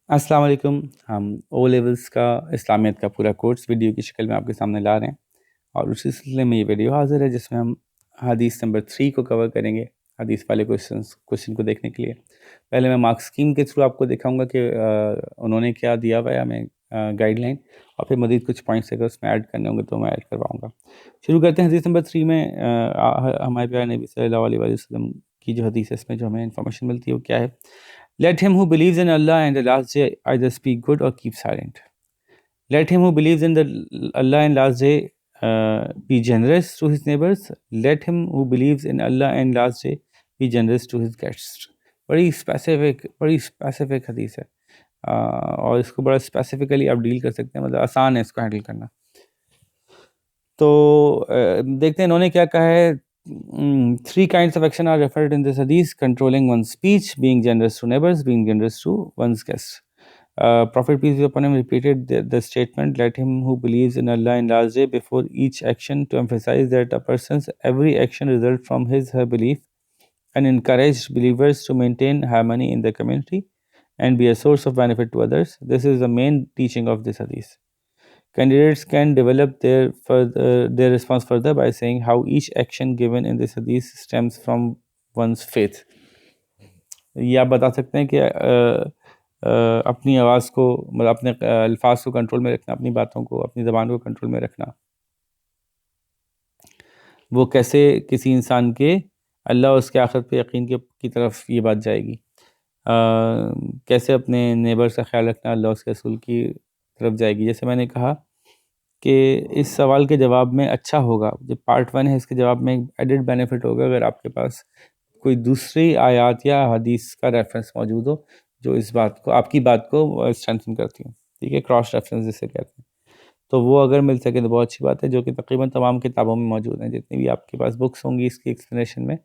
السلام علیکم. ہم او لیولس کا اسلامیت کا پورا کورس ویڈیو کی شکل میں آپ کے سامنے لا رہے ہیں، اور اسی سلسلے میں یہ ویڈیو حاضر ہے جس میں ہم حدیث نمبر 3 کو کور کریں گے. حدیث والے کوشچن کو دیکھنے کے لیے پہلے میں مارک اسکیم کے تھرو آپ کو دکھاؤں گا کہ انہوں نے کیا دیا ہوا ہے ہمیں گائیڈ لائن، اور پھر مزید کچھ پوائنٹس اگر اس میں ایڈ کرنے ہوں گے تو میں ایڈ کرواؤں گا. شروع کرتے ہیں حدیث نمبر 3 میں. ہمارے پیارے نبی صلی اللہ علیہ وسلم کی جو حدیث ہے اس میں جو ہمیں انفارمیشن ملتی ہے وہ کیا ہے؟ Let him who believes in Allah and the last day either speak good or keep silent. Let him who believes in the Allah and last day be generous to his neighbors. Let him who believes in Allah and last day be generous to his guests. بڑی specific حدیث ہے، اور اس کو بڑا specifically آپ deal کر سکتے ہیں، مطلب آسان ہے اس کو ہینڈل کرنا. تو دیکھتے ہیں انہوں نے کیا کہا ہے. Three kinds of action are referred in this hadith: controlling one's speech, being generous to neighbors, being generous to one's guests. Prophet peace be upon him repeated the statement, let him who believes in Allah and last day before each action, to emphasize that a person's every action results from his her belief, and encouraged believers to maintain harmony in the community and be a source of benefit to others. This is the main teaching of this hadith. Candidates can develop their response further by saying how each action given in this hadith stems from one's faith. یہ آپ بتا سکتے ہیں کہ اپنی آواز کو، مطلب اپنے الفاظ کو کنٹرول میں رکھنا، اپنی باتوں کو، اپنی زبان کو کنٹرول میں رکھنا، وہ کیسے کسی انسان کے اللہ اور اس کے آخرت پہ یقین کی طرف یہ بات جائے گی. کیسے اپنے نیبرز کا خیال رکھنا اللہ اس کے رسول کی طرف جائے گی. جیسے میں نے کہا کہ اس سوال کے جواب میں اچھا ہوگا، جو پارٹ 1 ہے اس کے جواب میں ایڈڈ بینیفٹ ہوگا اگر آپ کے پاس کوئی دوسری آیات یا حدیث کا ریفرنس موجود ہو جو اس بات کو، آپ کی بات کو اسٹرینتھن کرتی ہوں. ٹھیک ہے، کراس ریفرنس جسے کہتے ہیں، تو وہ اگر مل سکے تو بہت اچھی بات ہے، جو کہ تقریباً تمام کتابوں میں موجود ہیں. جتنی بھی آپ کے پاس بکس ہوں گی اس کی ایکسپلینیشن میں،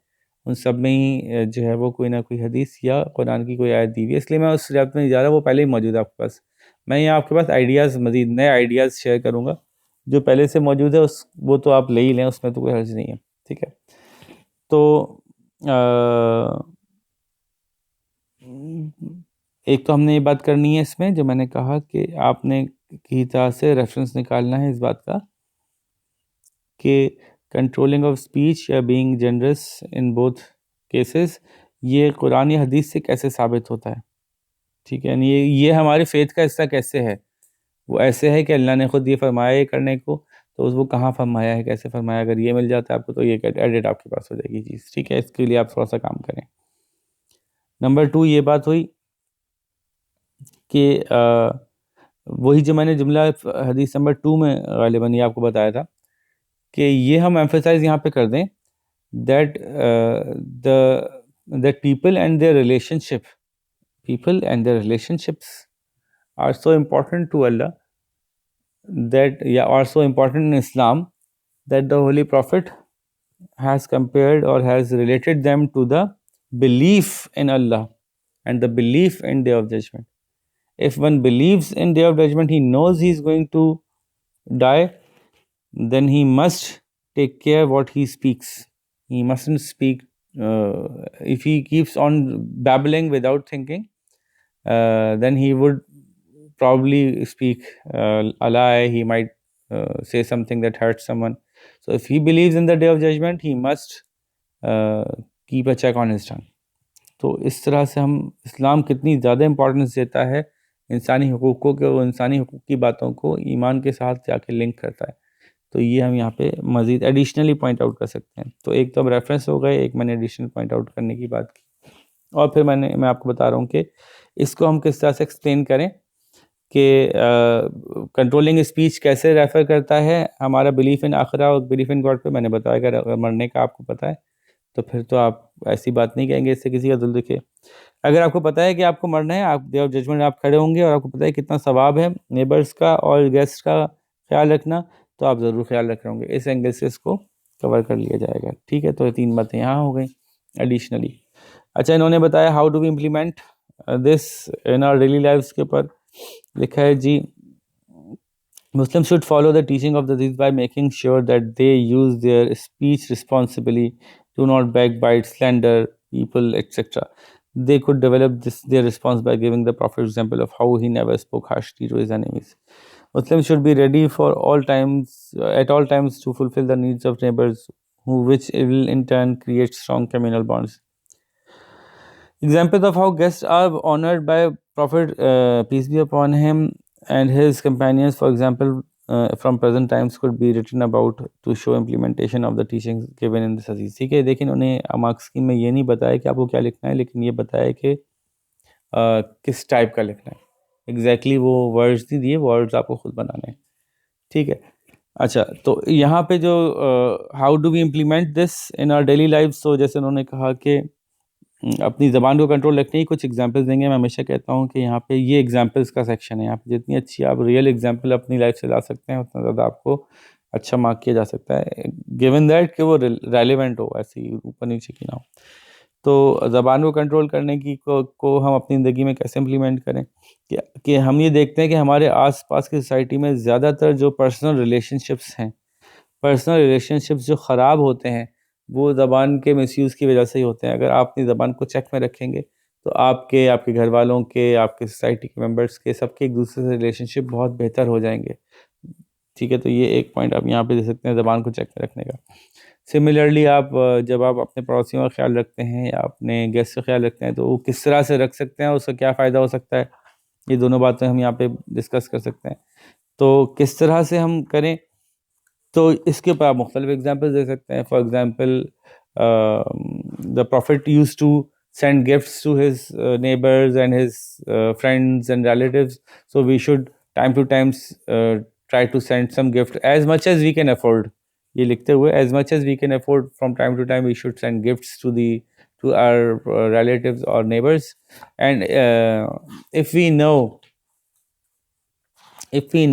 ان سب میں ہی جو ہے وہ کوئی نہ کوئی حدیث یا قرآن کی کوئی آیت دی ہوئی ہے. اس لیے میں اس روایت میں نہیں جا رہا، وہ پہلے ہی موجود ہے آپ کے پاس. میں یہاں آپ کے پاس آئیڈیاز، مزید نئے آئیڈیاز شیئر کروں گا جو پہلے سے موجود ہے، وہ تو آپ لے ہی لیں، اس میں تو کوئی حرج نہیں ہے. ٹھیک ہے، تو ایک تو ہم نے یہ بات کرنی ہے اس میں، جو میں نے کہا کہ آپ نے کی طرح سے ریفرنس نکالنا ہے اس بات کا کہ کنٹرولنگ آف اسپیچ یا being generous in both cases یہ قرآن یا حدیث سے کیسے ثابت ہوتا ہے. ٹھیک ہے، یعنی یہ ہماری فیتھ کا حصہ کیسے ہے. وہ ایسے ہے کہ اللہ نے خود یہ فرمایا ہے کرنے کو، تو وہ کہاں فرمایا ہے، کیسے فرمایا. اگر یہ مل جاتا ہے آپ کو تو یہ ایڈٹ آپ کے پاس ہو جائے گی چیز. ٹھیک ہے، اس کے لیے آپ تھوڑا سا کام کریں. نمبر 2 یہ بات ہوئی کہ وہی جو میں نے جملہ حدیث نمبر 2 میں غالباً یہ آپ کو بتایا تھا کہ یہ ہم ایمفیسائز یہاں پہ کر دیں that people and their relationships are so important to Allah, that are so important in Islam, that the Holy Prophet has compared or has related them to the belief in Allah and the belief in Day of Judgment. If one believes in Day of Judgment, he knows he is going to die, then he must take care what he speaks. He mustn't speak. If he keeps on babbling without thinking, then he would probably speak a lie. He might say something that hurts someone. So if he believes in the Day of Judgment, he must keep a check on his tongue. تو اس طرح سے ہم اسلام کتنی زیادہ importance دیتا ہے انسانی حقوق کو، کہ وہ انسانی حقوق کی باتوں کو ایمان کے ساتھ جا کے لنک کرتا ہے. تو یہ ہم یہاں پہ مزید ایڈیشنلی پوائنٹ آؤٹ کر سکتے ہیں. تو ایک تو اب ریفرنس ہو گئے، ایک میں نے ایڈیشنل پوائنٹ آؤٹ کرنے کی بات کی، اور پھر میں آپ کو بتا رہا ہوں کہ اس کو ہم کس طرح سے ایکسپلین کریں کہ کنٹرولنگ اسپیچ کیسے ریفر کرتا ہے ہمارا بلیف ان آخرہ اور بلیف ان گاڈ پہ. میں نے بتایا کہ اگر مرنے کا آپ کو پتہ ہے تو پھر تو آپ ایسی بات نہیں کہیں گے اس سے کسی کا دل دکھے. اگر آپ کو پتہ ہے کہ آپ کو مرنا ہے، آپ ڈے آف ججمنٹ آپ کھڑے ہوں گے اور آپ کو پتہ ہے کتنا ثواب ہے نیبرس کا اور گیسٹ کا خیال رکھنا، تو آپ ضرور خیال رکھ رہے ہوں گے. اس اینگل سے اس کو کور کر لیا جائے گا. ٹھیک ہے، تو یہ 3 باتیں یہاں ہو گئیں ایڈیشنلی. اچھا، انہوں نے بتایا how do we implement this in our daily lifes کے اوپر لکھا ہے جی Muslims should follow the teaching of the hadith by making sure that they use their speech responsibly, do not backbite, slander people, etc. they could develop their response by giving the Prophet example of how he never spoke harshly to his enemies. Muslims should be ready for all times, at all times, to fulfill the needs of neighbors, which will in turn create strong communal bonds. Examples of how guests are honored by Prophet, peace be upon him, and his companions, for example, from present times, could be written about to show implementation of the teachings given in this hadith. ٹھیک ہے، لیکن انہیں marks کی میں یہ نہیں بتایا کہ آپ کو کیا لکھنا ہے، لیکن یہ بتایا کہ کس ٹائپ کا لکھنا ہے. ایگزیکٹلی وہ ورڈز نہیں دیے، ورڈز آپ کو خود بنانے ہیں. ٹھیک ہے. اچھا، تو یہاں پہ جو how do we implement this in our daily life, so جیسے انہوں نے کہا کہ اپنی زبان کو کنٹرول رکھنے کی کچھ ایگزامپلس دیں گے. میں ہمیشہ کہتا ہوں کہ یہاں پہ یہ ایگزامپلس کا سیکشن ہے. یہاں پہ جتنی اچھی آپ ریئل ایگزامپل اپنی لائف سے لا سکتے ہیں اتنا زیادہ آپ کو اچھا مارک کیا جا سکتا ہے، گیون دیٹ کہ وہ ریلیونٹ ہو، ایسی اوپر نیچے کی نہ ہو. تو زبان کو کنٹرول کرنے کی کو ہم اپنی زندگی میں کیسے امپلیمنٹ کریں کہ ہم یہ دیکھتے ہیں کہ ہمارے آس پاس کی سوسائٹی میں زیادہ تر جو پرسنل ریلیشن شپس جو خراب ہوتے ہیں وہ زبان کے مس یوز کی وجہ سے ہی ہوتے ہیں. اگر آپ اپنی زبان کو چیک میں رکھیں گے تو آپ کے گھر والوں کے، آپ کے سوسائٹی کے ممبرس کے، سب کے ایک دوسرے سے ریلیشن شپ بہت بہتر ہو جائیں گے. ٹھیک ہے، تو یہ ایک پوائنٹ آپ یہاں پہ دے سکتے ہیں زبان کو چیک میں رکھنے کا. سملرلی آپ جب آپ اپنے پڑوسیوں کا خیال رکھتے ہیں یا اپنے گیسٹ کا خیال رکھتے ہیں تو وہ کس طرح سے رکھ سکتے ہیں، اس کا کیا فائدہ ہو سکتا ہے، یہ دونوں باتیں ہم یہاں پہ ڈسکس کر سکتے ہیں. تو کس طرح سے ہم کریں، تو اس کے اوپر آپ مختلف ایگزامپل دے سکتے ہیں. For example the prophet used to send gifts to his neighbors and his friends and relatives, so we should time to time try to send some gift as much as we can afford. یہ لکھتے ہوئے as much as we can afford from time to time we should send gifts to our relatives or neighbors. And if we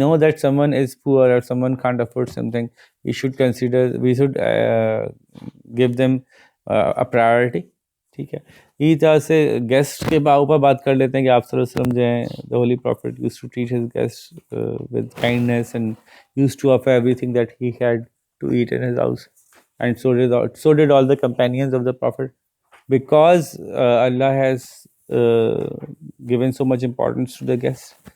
know that someone is poor or someone can't afford something, we should give them a priority. ٹھیک ہے. اسی طرح سے guest کے اوپر بات کر لیتے ہیں کہ آپ صلی اللہ علیہ وسلم جو ہیں the holy prophet used to treat his guests with kindness and used to offer everything that he had to eat in his house, and so did all the companions of the prophet, because Allah has given so much importance to the guests.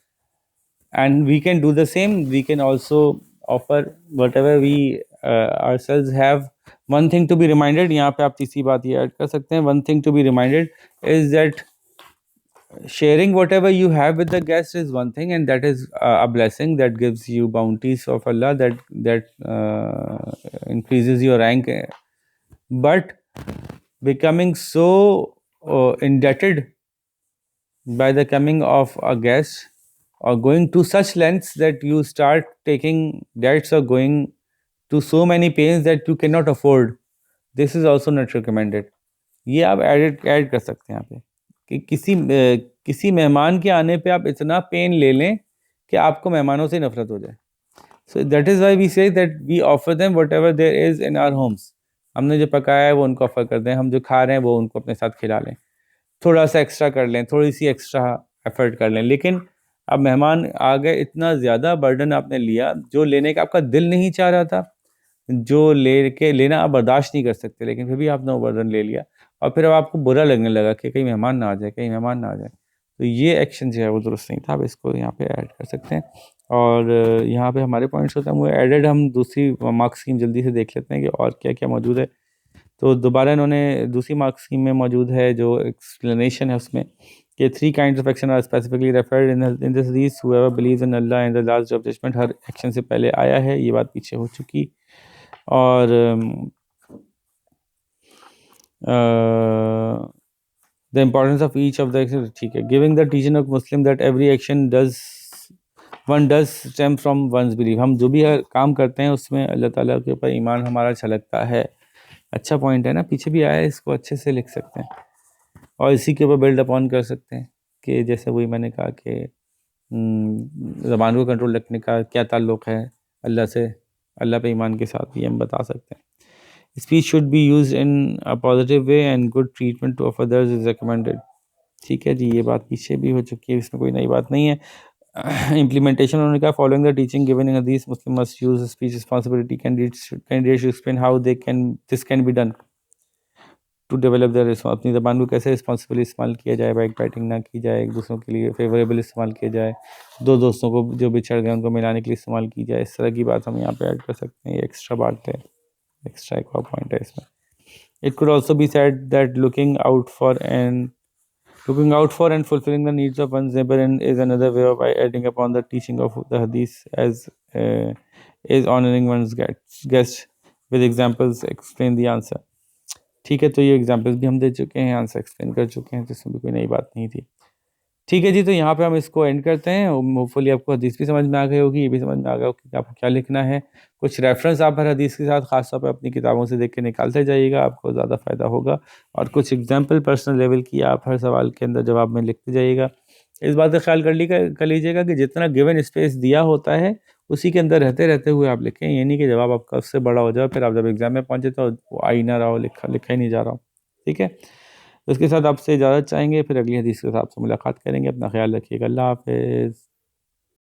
And we can do the same. We can also offer whatever we ourselves have. One thing to be reminded, یہاں پہ آپ تیسری بات یہ add کر سکتے ہیں. One thing to be reminded is that sharing whatever you have with the guest is one thing, and that is a blessing that gives you bounties of Allah, that increases your rank. But becoming so indebted by the coming of a guest, or going to such lengths that you start taking debts or going to so many pains that you cannot afford, this is also not recommended. یہ آپ add کر سکتے ہیں یہاں پہ کہ کسی مہمان کے آنے پہ آپ اتنا پین لے لیں کہ آپ کو مہمانوں سے نفرت ہو جائے. So that is why we say that we offer them whatever there is in our homes. ہم نے جو پکایا ہے وہ ان کو آفر کر دیں، ہم جو کھا رہے ہیں وہ ان کو اپنے ساتھ کھلا لیں، تھوڑا سا ایکسٹرا کر لیں، تھوڑی سی ایکسٹرا ایفرٹ کر لیں. لیکن اب مہمان آ گئے، اتنا زیادہ برڈن آپ نے لیا جو لینے کا آپ کا دل نہیں چاہ رہا تھا، جو لینا آپ برداشت نہیں کر سکتے، لیکن پھر بھی آپ نے وہ برڈن لے لیا، اور پھر اب آپ کو برا لگنے لگا کہ کہیں مہمان نہ آ جائے. تو یہ ایکشن جو ہے وہ درست نہیں تھا. آپ اس کو یہاں پہ ایڈ کر سکتے ہیں. اور یہاں پہ ہمارے پوائنٹس ہوتے ہیں وہ ایڈڈ. ہم دوسری مارکس اسکیم جلدی سے دیکھ لیتے ہیں کہ اور کیا کیا موجود ہے. تو دوبارہ انہوں نے دوسری مارکس اسکیم میں موجود ہے جو ایکسپلینیشن ہے اس میں کہ 3 kinds of action are specifically referred in this hadith. Whoever believes in Allah and the last day of judgment, Hare action سے پہلے آیا ہے، یہ بات پیچھے ہو چکی. اور the importance of each of the actions، ٹھیک ہے. giving the teaching of Muslim that every action one does stem from one's belief. ہم جو بھی کام کرتے ہیں اس میں اللہ تعالیٰ کے اوپر ایمان ہمارا چھلکتا ہے. اچھا پوائنٹ ہے نا، پیچھے بھی آیا ہے، اس کو اچھے سے لکھ سکتے ہیں اور اسی کے اوپر بلڈ اپون کر سکتے ہیں کہ جیسے وہی میں نے کہا کہ زبان کو کنٹرول رکھنے کا کیا تعلق ہے اللہ سے، اللہ پہ ایمان کے ساتھ بھی ہم بتا سکتے ہیں. Speech should be use in a positive way and good treatment of others is recommended. ٹھیک ہے جی، یہ بات پیچھے بھی ہو چکی ہے، اس میں کوئی نئی بات نہیں ہے. امپلیمنٹیشن انہوں نے کہا following the teaching given in حدیث Muslim must use speech responsibility. Candidates should how this can be done. To develop اپنی زبان کو کیسے رسپانسبلی استعمال کیا جائے، بیک بیٹنگ نہ کی جائے، ایک دوسروں کے لیے فیوریبل استعمال کیا جائے، دو دوستوں کو جو بچھڑ گئے ان کو ملانے کے لیے استعمال کی جائے. اس طرح کی بات ہم یہاں پہ ایڈ کر سکتے ہیں. یہ ایکسٹرا بات ہے، ایکسٹرا ایک اور پوائنٹ ہے اس میں. It could also be said that looking out for and fulfilling the needs of one's neighbor is another way of adding upon the teaching of the hadith, as is honoring one's guest with examples explain the answer. ٹھیک ہے، تو یہ examples بھی ہم دے چکے ہیں، answer explain کر چکے ہیں، تو اس میں بھی کوئی نئی بات نہیں تھی. ٹھیک ہے جی، تو یہاں پہ ہم اس کو اینڈ کرتے ہیں. ہوپ فلی آپ کو حدیث بھی سمجھ میں آ گئی ہوگی، یہ بھی سمجھ میں آ گیا ہوگا کہ آپ کو کیا لکھنا ہے. کچھ ریفرنس آپ ہر حدیث کے ساتھ خاص طور پہ اپنی کتابوں سے دیکھ کے نکالتے جائیے گا، آپ کو زیادہ فائدہ ہوگا. اور کچھ ایگزامپل پرسنل لیول کی آپ ہر سوال کے اندر جواب میں لکھتے جائیے گا. اس بات کا خیال کر لیجیے گا کہ جتنا گیون اسپیس دیا ہوتا ہے اسی کے اندر رہتے ہوئے آپ لکھیں. یہ نہیں کہ جواب آپ کا اس سے بڑا ہو جائے پھر آپ جب ایگزام میں پہنچے تو وہ آ ہی نہ رہا ہو، لکھا ہی نہیں جا رہا ہو. ٹھیک ہے، اس کے ساتھ آپ سے اجازت چاہیں گے، پھر اگلی حدیث کے ساتھ آپ سے ملاقات کریں گے. اپنا خیال رکھیے گا. اللہ حافظ.